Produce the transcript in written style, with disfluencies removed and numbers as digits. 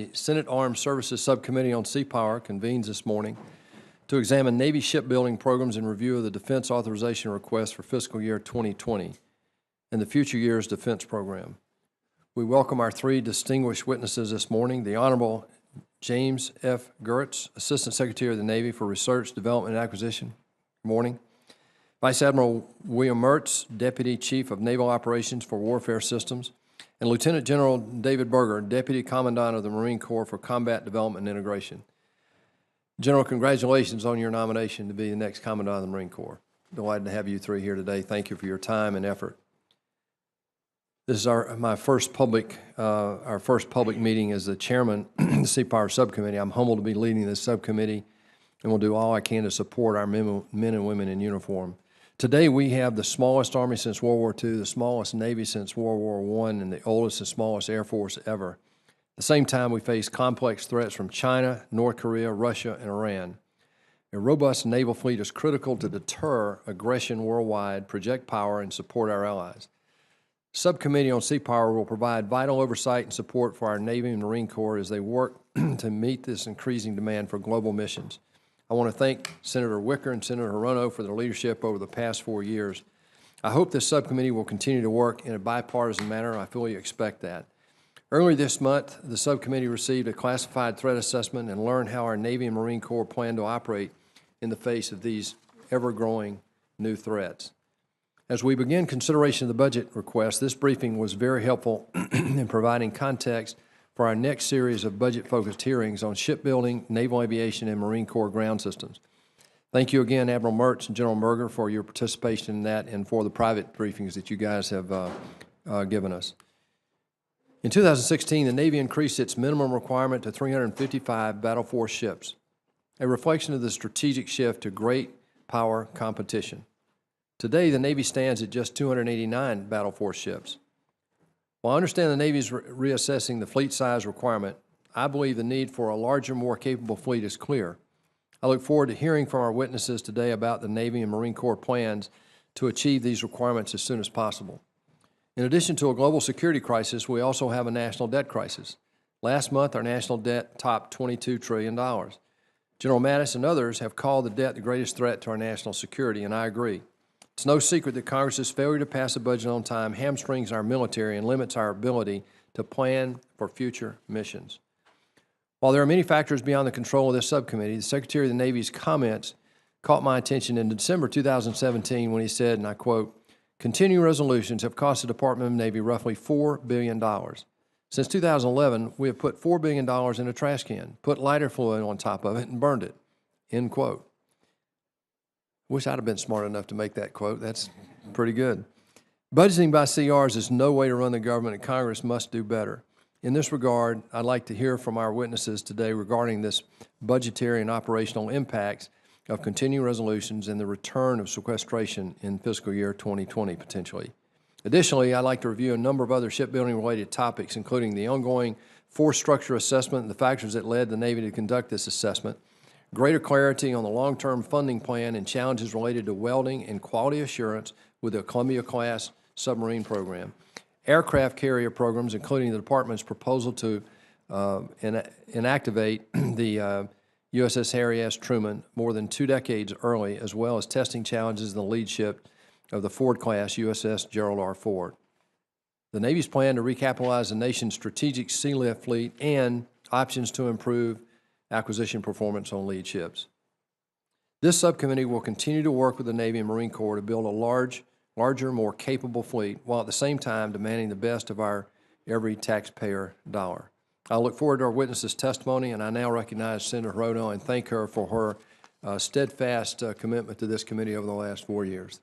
The Senate Armed Services Subcommittee on Seapower convenes this morning to examine Navy shipbuilding programs and review of the defense authorization request for fiscal year 2020 and the future years defense program. We welcome our three distinguished witnesses this morning: the Honorable James F. Gertz, Assistant Secretary of the Navy for Research, Development, and Acquisition. Good morning. Vice Admiral William Mertz, Deputy Chief of Naval Operations for Warfare Systems, and Lieutenant General David Berger, Deputy Commandant of the Marine Corps for Combat Development and Integration. General, congratulations on your nomination to be the next Commandant of the Marine Corps. Delighted to have you three here today. Thank you for your time and effort. This is our first public meeting as the chairman of the Seapower Subcommittee. I'm humbled to be leading this subcommittee, and will do all I can to support our men and women in uniform. Today we have the smallest Army since World War II, the smallest Navy since World War I, and the oldest and smallest Air Force ever. At the same time, we face complex threats from China, North Korea, Russia, and Iran. A robust naval fleet is critical to deter aggression worldwide, project power, and support our allies. Subcommittee on Seapower will provide vital oversight and support for our Navy and Marine Corps as they work to meet this increasing demand for global missions. I want to thank Senator Wicker and Senator Hirono for their leadership over the past 4 years. I hope this subcommittee will continue to work in a bipartisan manner. I fully expect that. Earlier this month, the subcommittee received a classified threat assessment and learned how our Navy and Marine Corps plan to operate in the face of these ever-growing new threats. As we begin consideration of the budget request, this briefing was very helpful in providing context for our next series of budget-focused hearings on shipbuilding, naval aviation, and Marine Corps ground systems. Thank you again, Admiral Mertz and General Berger, for your participation in that and for the private briefings that you guys have given us. In 2016, the Navy increased its minimum requirement to 355 battle force ships, a reflection of the strategic shift to great power competition. Today, the Navy stands at just 289 battle force ships. While I understand the Navy is reassessing the fleet size requirement, I believe the need for a larger, more capable fleet is clear. I look forward to hearing from our witnesses today about the Navy and Marine Corps plans to achieve these requirements as soon as possible. In addition to a global security crisis, we also have a national debt crisis. Last month, our national debt topped $22 trillion. General Mattis and others have called the debt the greatest threat to our national security, and I agree. It's no secret that Congress's failure to pass a budget on time hamstrings our military and limits our ability to plan for future missions. While there are many factors beyond the control of this subcommittee, the Secretary of the Navy's comments caught my attention in December 2017 when he said, and I quote, "Continuing resolutions have cost the Department of the Navy roughly $4 billion. Since 2011, we have put $4 billion in a trash can, put lighter fluid on top of it, and burned it." End quote. Wish I'd have been smart enough to make that quote. That's pretty good. Budgeting by CRs is no way to run the government, and Congress must do better. In this regard, I'd like to hear from our witnesses today regarding this budgetary and operational impacts of continuing resolutions and the return of sequestration in fiscal year 2020, potentially. Additionally, I'd like to review a number of other shipbuilding-related topics, including the ongoing force structure assessment and the factors that led the Navy to conduct this assessment, greater clarity on the long-term funding plan and challenges related to welding and quality assurance with the Columbia-class submarine program, aircraft carrier programs, including the Department's proposal to inactivate the USS Harry S. Truman more than 2 decades early, as well as testing challenges in the lead ship of the Ford-class USS Gerald R. Ford, the Navy's plan to recapitalize the nation's strategic sea lift fleet, and options to improve acquisition performance on lead ships. This subcommittee will continue to work with the Navy and Marine Corps to build a larger, more capable fleet, while at the same time demanding the best of our every taxpayer dollar. I look forward to our witnesses' testimony, and I now recognize Senator Hirono and thank her for her steadfast commitment to this committee over the last 4 years.